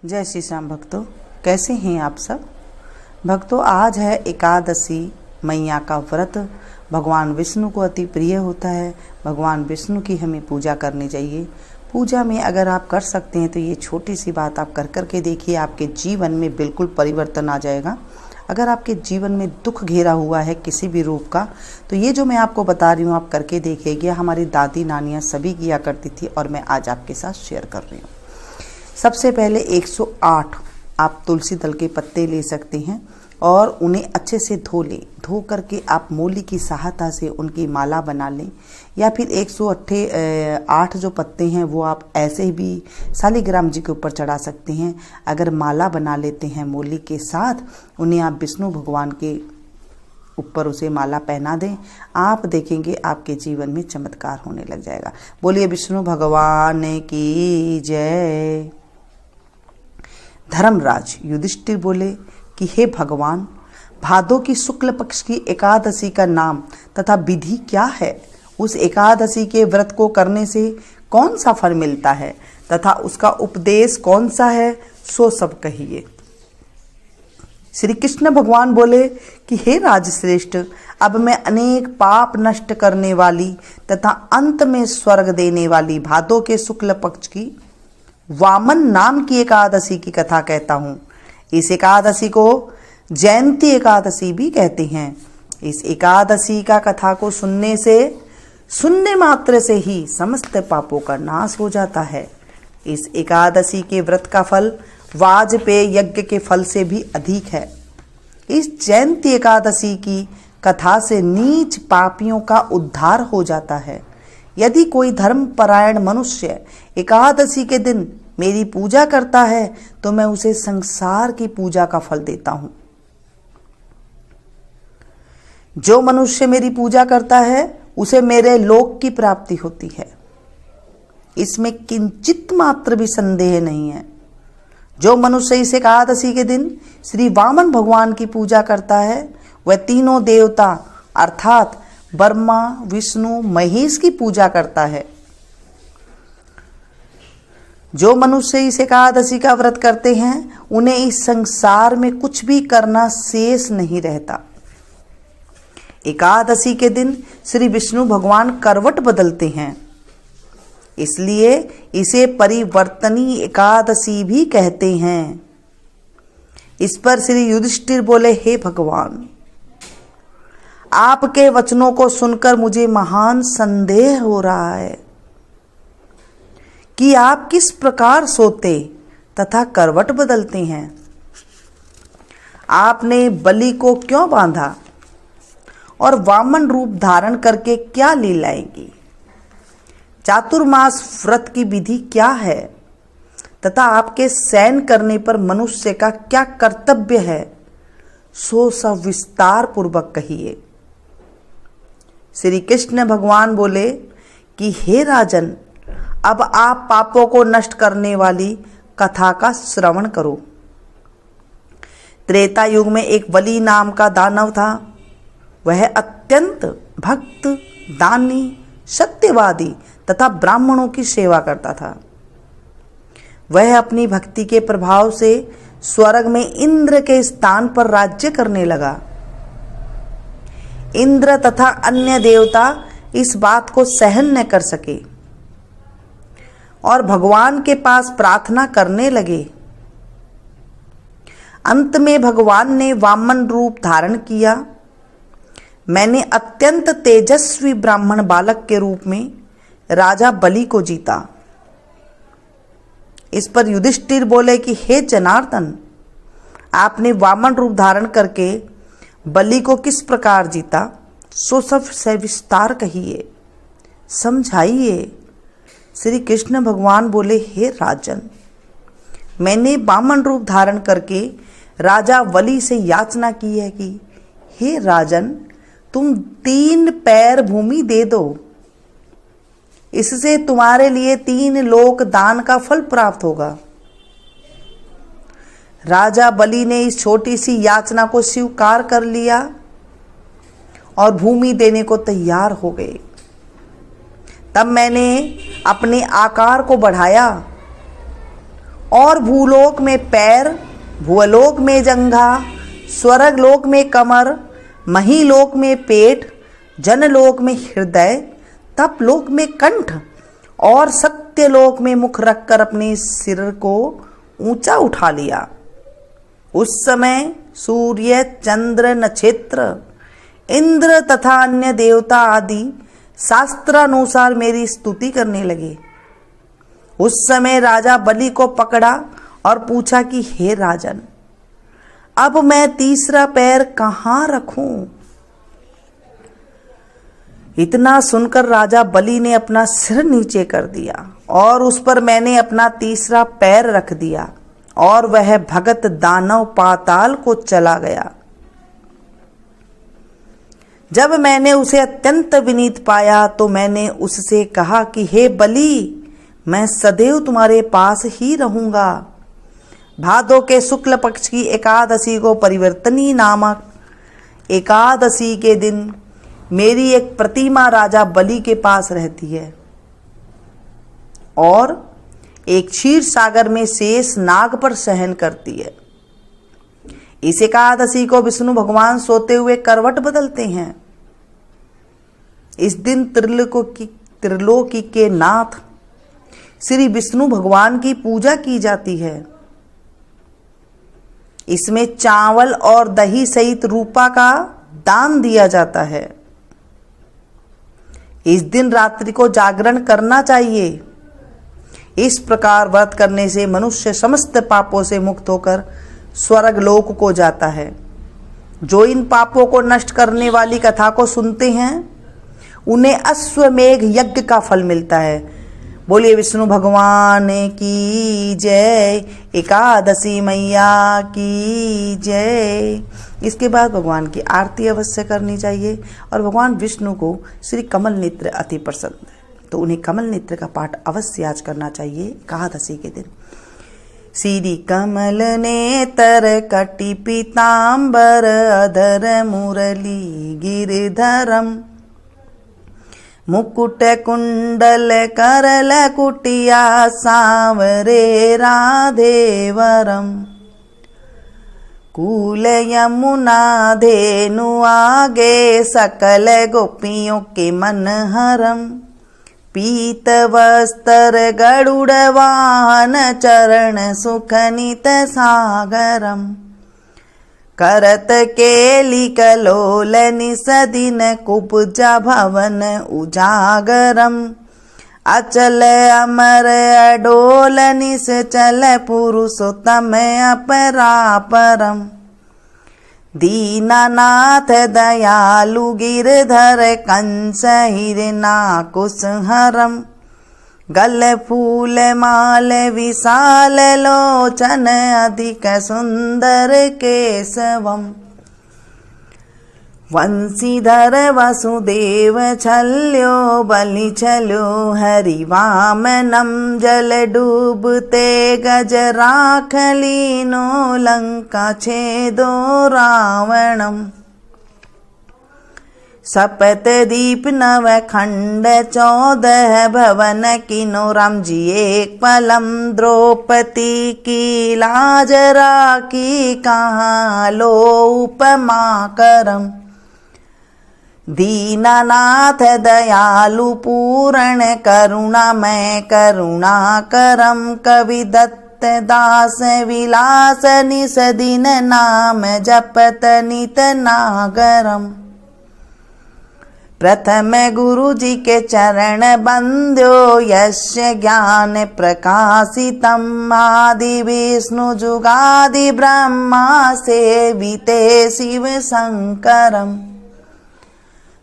जय श्री श्याम भक्तों, कैसे हैं आप सब भक्तों। आज है एकादशी मैया का व्रत। भगवान विष्णु को अति प्रिय होता है। भगवान विष्णु की हमें पूजा करनी चाहिए। पूजा में अगर आप कर सकते हैं तो ये छोटी सी बात आप कर के देखिए, आपके जीवन में बिल्कुल परिवर्तन आ जाएगा। अगर आपके जीवन में दुख घेरा हुआ है किसी भी रूप का, तो ये जो मैं आपको बता रही हूँ आप करके देखिएगा। हमारी दादी नानियाँ सभी किया करती थी और मैं आज आपके साथ शेयर कर रही हूँ। सबसे पहले 108 आप तुलसी दल के पत्ते ले सकते हैं और उन्हें अच्छे से धो लें। धो करके आप मूली की सहायता से उनकी माला बना लें, या फिर 108 जो पत्ते हैं वो आप ऐसे भी शालिग्राम जी के ऊपर चढ़ा सकते हैं। अगर माला बना लेते हैं मूली के साथ, उन्हें आप विष्णु भगवान के ऊपर उसे माला पहना दें, आप देखेंगे आपके जीवन में चमत्कार होने लग जाएगा। बोलिए विष्णु भगवान की जय। धर्मराज युधिष्ठिर बोले कि हे भगवान, भादो की शुक्ल पक्ष की एकादशी का नाम तथा विधि क्या है? उस एकादशी के व्रत को करने से कौन सा फल मिलता है तथा उसका उपदेश कौन सा है, सो सब कहिए। श्री कृष्ण भगवान बोले कि हे राजश्रेष्ठ, अब मैं अनेक पाप नष्ट करने वाली तथा अंत में स्वर्ग देने वाली भादो के शुक्ल पक्ष की वामन नाम की एकादशी की कथा कहता हूँ। इस एकादशी को जयंती एकादशी भी कहते हैं। इस एकादशी का कथा को सुनने मात्र से ही समस्त पापों का नाश हो जाता है। इस एकादशी के व्रत का फल वाजपेय यज्ञ के फल से भी अधिक है। इस जयंती एकादशी की कथा से नीच पापियों का उद्धार हो जाता है। यदि कोई धर्मपरायण मनुष्य एकादशी के दिन मेरी पूजा करता है तो मैं उसे संसार की पूजा का फल देता हूं। जो मनुष्य मेरी पूजा करता है उसे मेरे लोक की प्राप्ति होती है, इसमें किंचित मात्र भी संदेह नहीं है। जो मनुष्य इस एकादशी के दिन श्री वामन भगवान की पूजा करता है वह तीनों देवता अर्थात ब्रह्मा विष्णु महेश की पूजा करता है। जो मनुष्य इस एकादशी का व्रत करते हैं उन्हें इस संसार में कुछ भी करना शेष नहीं रहता। एकादशी के दिन श्री विष्णु भगवान करवट बदलते हैं, इसलिए इसे परिवर्तनी एकादशी भी कहते हैं। इस पर श्री युधिष्ठिर बोले, हे भगवान, आपके वचनों को सुनकर मुझे महान संदेह हो रहा है कि आप किस प्रकार सोते तथा करवट बदलते हैं। आपने बलि को क्यों बांधा और वामन रूप धारण करके क्या लीलाएं की? चातुर्मास व्रत की विधि क्या है तथा आपके शयन करने पर मनुष्य का क्या कर्तव्य है, सो सब विस्तार पूर्वक कहिए। श्री कृष्ण भगवान बोले कि हे राजन, अब आप पापों को नष्ट करने वाली कथा का श्रवण करो। त्रेता युग में एक बलि नाम का दानव था। वह अत्यंत भक्त, दानी, सत्यवादी तथा ब्राह्मणों की सेवा करता था। वह अपनी भक्ति के प्रभाव से स्वर्ग में इंद्र के स्थान पर राज्य करने लगा। इंद्र तथा अन्य देवता इस बात को सहन न कर सके और भगवान के पास प्रार्थना करने लगे। अंत में भगवान ने वामन रूप धारण किया। मैंने अत्यंत तेजस्वी ब्राह्मण बालक के रूप में राजा बलि को जीता। इस पर युधिष्ठिर बोले कि हे जनार्दन, आपने वामन रूप धारण करके बलि को किस प्रकार जीता, सो सब सविस्तार कहिए, समझाइए। श्री कृष्ण भगवान बोले, हे राजन, मैंने वामन रूप धारण करके राजा बलि से याचना की है कि हे राजन, तुम 3 पैर भूमि दे दो, इससे तुम्हारे लिए 3 लोक दान का फल प्राप्त होगा। राजा बलि ने इस छोटी सी याचना को स्वीकार कर लिया और भूमि देने को तैयार हो गए। तब मैंने अपने आकार को बढ़ाया और भूलोक में पैर, भुवलोक में जंघा, स्वर्गलोक में कमर, महीलोक में पेट, जनलोक में हृदय, तपलोक में कंठ और सत्यलोक में मुख रखकर अपने सिर को ऊंचा उठा लिया। उस समय सूर्य, चंद्र, नक्षत्र, इंद्र तथा अन्य देवता आदि शास्त्रानुसार मेरी स्तुति करने लगे। उस समय राजा बलि को पकड़ा और पूछा कि हे राजन, अब मैं तीसरा पैर कहाँ रखूं? इतना सुनकर राजा बलि ने अपना सिर नीचे कर दिया और उस पर मैंने अपना तीसरा पैर रख दिया और वह भगत दानव पाताल को चला गया। जब मैंने उसे अत्यंत विनीत पाया तो मैंने उससे कहा कि हे बलि, मैं सदैव तुम्हारे पास ही रहूंगा। भादो के शुक्ल पक्ष की एकादशी को परिवर्तनी नामक एकादशी के दिन मेरी एक प्रतिमा राजा बलि के पास रहती है और एक क्षीर सागर में शेष नाग पर शयन करती है। इस एकादशी को विष्णु भगवान सोते हुए करवट बदलते हैं। इस दिन त्रिलोकी के नाथ श्री विष्णु भगवान की पूजा की जाती है। इसमें चावल और दही सहित रूपा का दान दिया जाता है। इस दिन रात्रि को जागरण करना चाहिए। इस प्रकार व्रत करने से मनुष्य समस्त पापों से मुक्त होकर स्वर्ग लोक को जाता है। जो इन पापों को नष्ट करने वाली कथा को सुनते हैं उन्हें अश्वमेघ यज्ञ का फल मिलता है। बोलिए विष्णु भगवान की जय, एकादशी मैया की जय। इसके बाद भगवान की आरती अवश्य करनी चाहिए और भगवान विष्णु को श्री कमल नेत्र अति पसंद है, तो उन्हें कमल नेत्र का पाठ अवश्य आज करना चाहिए एकादशी के दिन। श्री कमल नेत्र कटि पीतांबर अधर मुरली गिरधरम, मुकुट कुंडल करल कुटिया सांवरे राधेवरम, कूल यमुना धेनु आगे सकल गोपियों के मन हरम, पीत वस्त्र गरुड़ वाहन चरण सुखनित सागरम, करत केली कलोल निसदिन कुब्जा भवन उजागरम, अचल अमर अडोल निश्चल पुरुषोत्तम अपरापरम, दीनानाथ दयालु गिरधर कंस हिरनाकुश हरम, गल फूल माल विशाल लोचन अधिक सुंदर केशवम, वंशीधर वसुदेव छल्यो बलि छल्यो हरि वामनम, जल डूबते गज राख लीनो लंका छेदो रावणम, सपत दीप नव खंड 14 भवन किनो राम जी एक पलम, द्रौपदी की लाज राखी कहाँ लो उपमा करम, दीनानाथ दयालु पूर्ण करुणामय करुणा करम, कवि दत्त दास विलास निसदिन नाम जपत नित नागरम, प्रथम गुरु जी के चरण बंद्यो यस्य ज्ञान प्रकाशितम, आदि विष्णु जुगादि ब्रह्मा सेविते शिव शंकरम,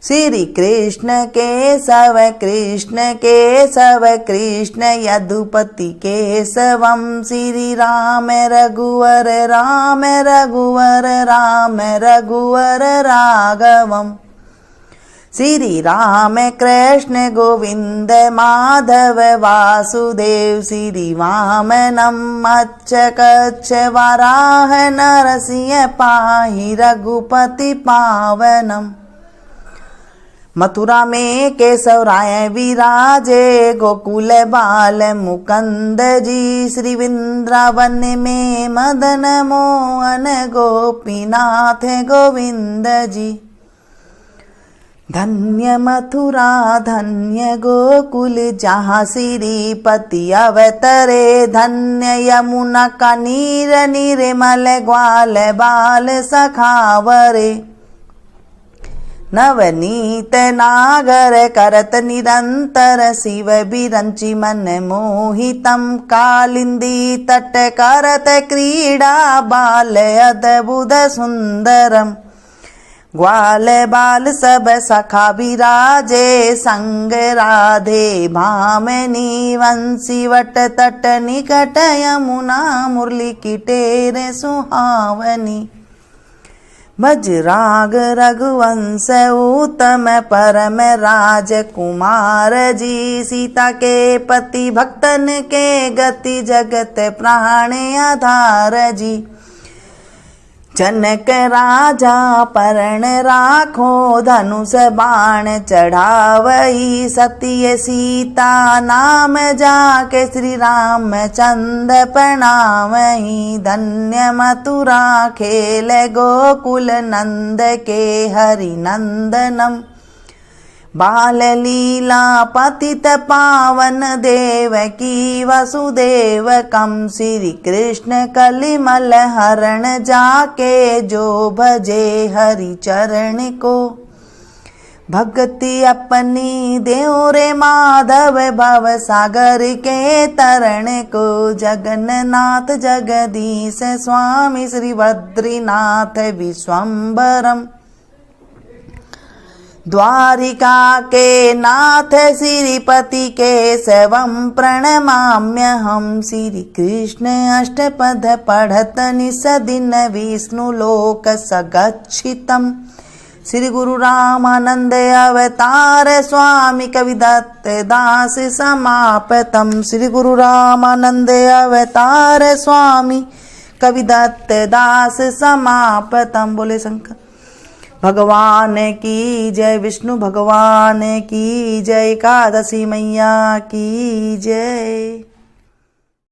श्री कृष्ण केशव कृष्ण केशव कृष्ण यदुपति केशवम, श्री राम रघुवर राम रघुवर राम रघुवर राघवम, श्री राम कृष्ण गोविंद माधव वासुदेव, श्री वामनम अच्छ कच्छ वराह नरसिंह पाहि रघुपति पावनम, मथुरा में केशव राय विराजे, गोकुल बाल मुकुंद जी, श्री वृंदावन में मदन मोहन गोपीनाथ गोविंद जी। धन्य मथुरा धन्य गोकुल, जहाँ श्रीपति अवतरे, धन्य यमुना का नीर निर्मल, ग्वाल बाल सखावरे। नवनीत नागर करत निरंतर, शिव बिरंचि मन मोहितम, कालिंदी तट करत क्रीडा, बाल अद्भुत सुंदरम। ग्वाल बाल सब सखा विराजे, संग राधे भामिनी, वंशी वट तट निकट, यमुना मुरली की टेर सुहावनी। बजराग रघुवंश उत्तम, परम राजकुमार जी, सीता के पति भक्तन के गति, जगत प्राण आधार जी। जनक राजा परण राखो, धनुष बाण चढ़ावई, सत्य सीता नाम जाके, श्री रामचंद्र प्रणामई। धन्य मथुरा खेल गोकुल, नंद के हरि नंदनम। बाल लीला पतित पावन, देवकी वसुदेव कम, श्री कृष्ण कलिमल हरण, जाके जो भजे हरि चरण को। भक्ति अपनी देव रे माधव, भव सागर के तरण को। जगन्नाथ जगदीश स्वामी, श्री बद्रीनाथ विश्वम्भरम। द्वारिका के नाथ श्रीपति केशवम, प्रणमाम्यहम्। श्री कृष्ण अष्टपद पढ़त, निस दिन विष्णु लोक सगच्छितम्। श्री गुरु रामानंद अवतार, स्वामी कविदत्त दास समापतम्। श्री गुरु रामानंद अवतार, स्वामी कविदत्त दास समापतम्। बोले शंकर भगवान की जय, विष्णु भगवान की जय, एकादशी मैया की जय।